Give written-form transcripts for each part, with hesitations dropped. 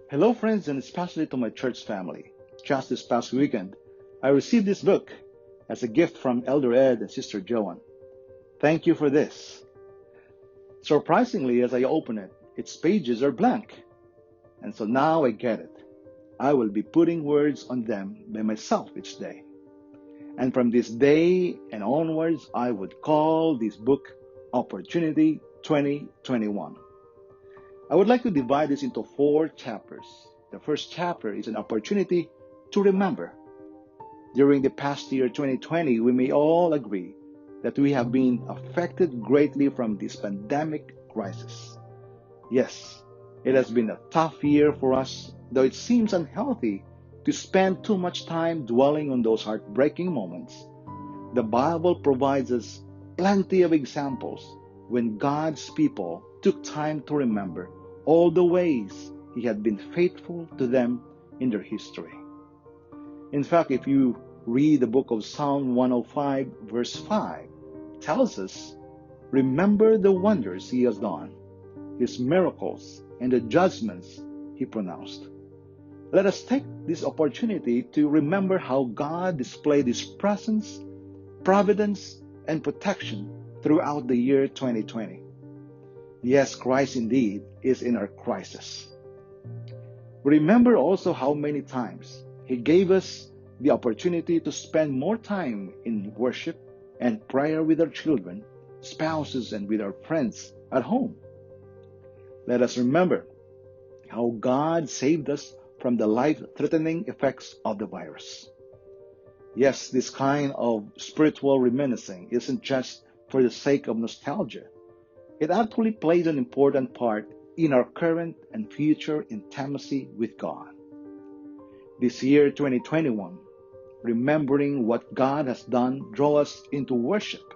Hello, friends, and especially to my church family. Just this past weekend, I received this book as a gift from Elder Ed and Sister Joan. Thank you for this. Surprisingly, as I open it, its pages are blank. And so now I get it. I will be putting words on them by myself each day. And from this day and onwards, I would call this book Opportunity 2021. I would like to divide this into 4 chapters. The first chapter is an opportunity to remember. During the past year 2020, we may all agree that we have been affected greatly from this pandemic crisis. Yes, it has been a tough year for us, though it seems unhealthy to spend too much time dwelling on those heartbreaking moments. The Bible provides us plenty of examples when God's people took time to remember all the ways He had been faithful to them in their history. In fact, if you read the book of Psalm 105, verse 5, it tells us, remember the wonders He has done, His miracles, and the judgments He pronounced. Let us take this opportunity to remember how God displayed His presence, providence, and protection throughout the year 2020. Yes, Christ indeed is in our crisis. Remember also how many times He gave us the opportunity to spend more time in worship and prayer with our children, spouses, and with our friends at home. Let us remember how God saved us from the life-threatening effects of the virus. Yes, this kind of spiritual reminiscing isn't just for the sake of nostalgia. It actually plays an important part in our current and future intimacy with God. This year, 2021, remembering what God has done draws us into worship.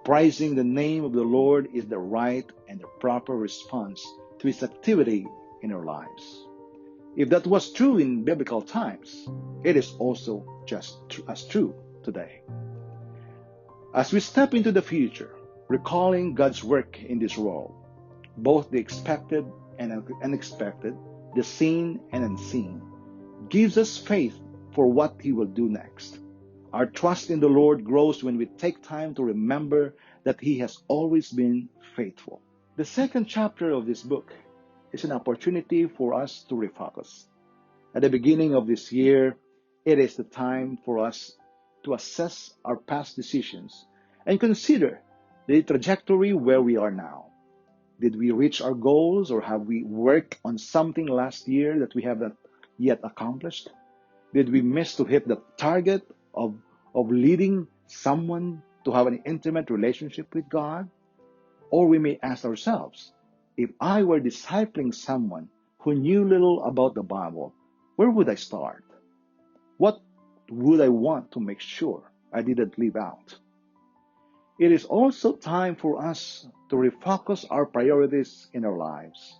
Praising the name of the Lord is the right and the proper response to His activity in our lives. If that was true in biblical times, it is also just as true today. As we step into the future, recalling God's work in this world, both the expected and unexpected, the seen and unseen, gives us faith for what He will do next. Our trust in the Lord grows when we take time to remember that He has always been faithful. The second chapter of this book is an opportunity for us to refocus. At the beginning of this year, it is the time for us to assess our past decisions and consider the trajectory where we are now. Did we reach our goals, or have we worked on something last year that we haven't yet accomplished? Did we miss to hit the target of leading someone to have an intimate relationship with God? Or we may ask ourselves, if I were discipling someone who knew little about the Bible, where would I start? What would I want to make sure I didn't leave out? It is also time for us to refocus our priorities in our lives.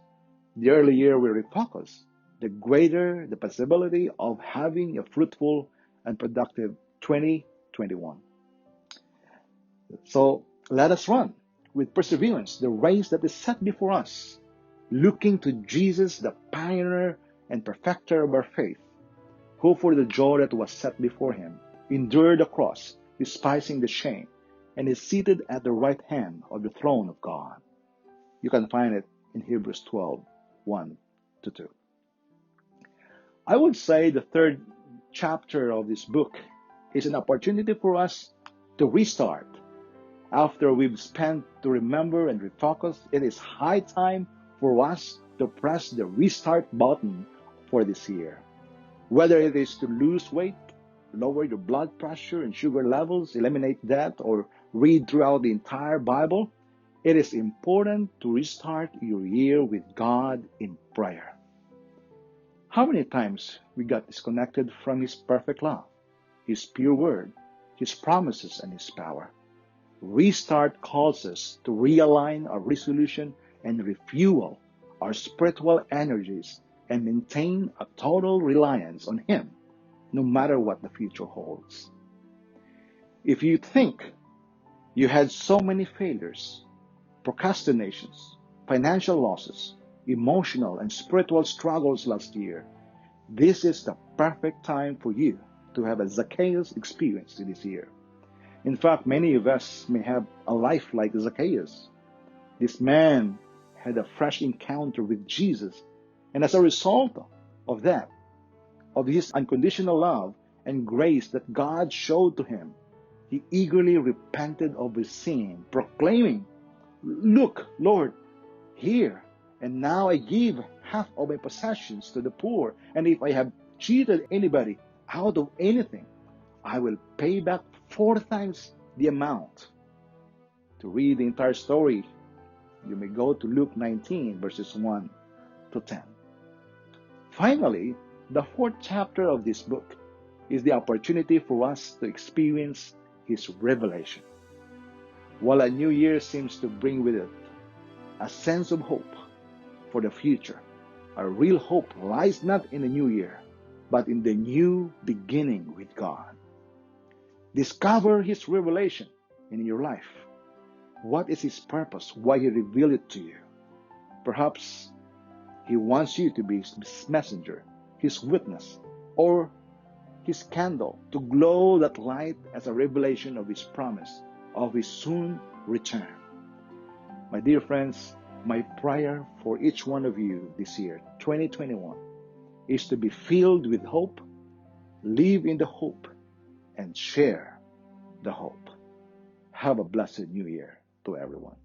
The earlier we refocus, the greater the possibility of having a fruitful and productive 2021. So let us run with perseverance the race that is set before us, looking to Jesus, the pioneer and perfecter of our faith, who for the joy that was set before Him endured the cross, despising the shame, and is seated at the right hand of the throne of God. You can find it in Hebrews 12, 1-2. I would say the third chapter of this book is an opportunity for us to restart. After we've spent to remember and refocus, it is high time for us to press the restart button for this year. Whether it is to lose weight, lower your blood pressure and sugar levels, eliminate debt, or read throughout the entire Bible, it is important to restart your year with God in prayer. How many times we got disconnected from His perfect love, His pure word, His promises, and His power? Restart calls us to realign our resolution and refuel our spiritual energies and maintain a total reliance on Him, no matter what the future holds. If you think you had so many failures, procrastinations, financial losses, emotional, and spiritual struggles last year, this is the perfect time for you to have a Zacchaeus experience this year. In fact, many of us may have a life like Zacchaeus. This man had a fresh encounter with Jesus, and as a result of that, of his unconditional love and grace that God showed to him, he eagerly repented of his sin, proclaiming, "Look, Lord, here, and now I give half of my possessions to the poor, and if I have cheated anybody out of anything, I will pay back 4 times the amount." To read the entire story, you may go to Luke 19, verses 1 to 10. Finally, the 4th chapter of this book is the opportunity for us to experience His revelation. While a new year seems to bring with it a sense of hope for the future, our real hope lies not in the new year, but in the new beginning with God. Discover His revelation in your life. What is His purpose? Why He revealed it to you? Perhaps He wants you to be His messenger, His witness, or His candle to glow that light as a revelation of His promise of His soon return. My dear friends, my prayer for each one of you this year, 2021, is to be filled with hope, live in the hope, and share the hope. Have a blessed new year to everyone.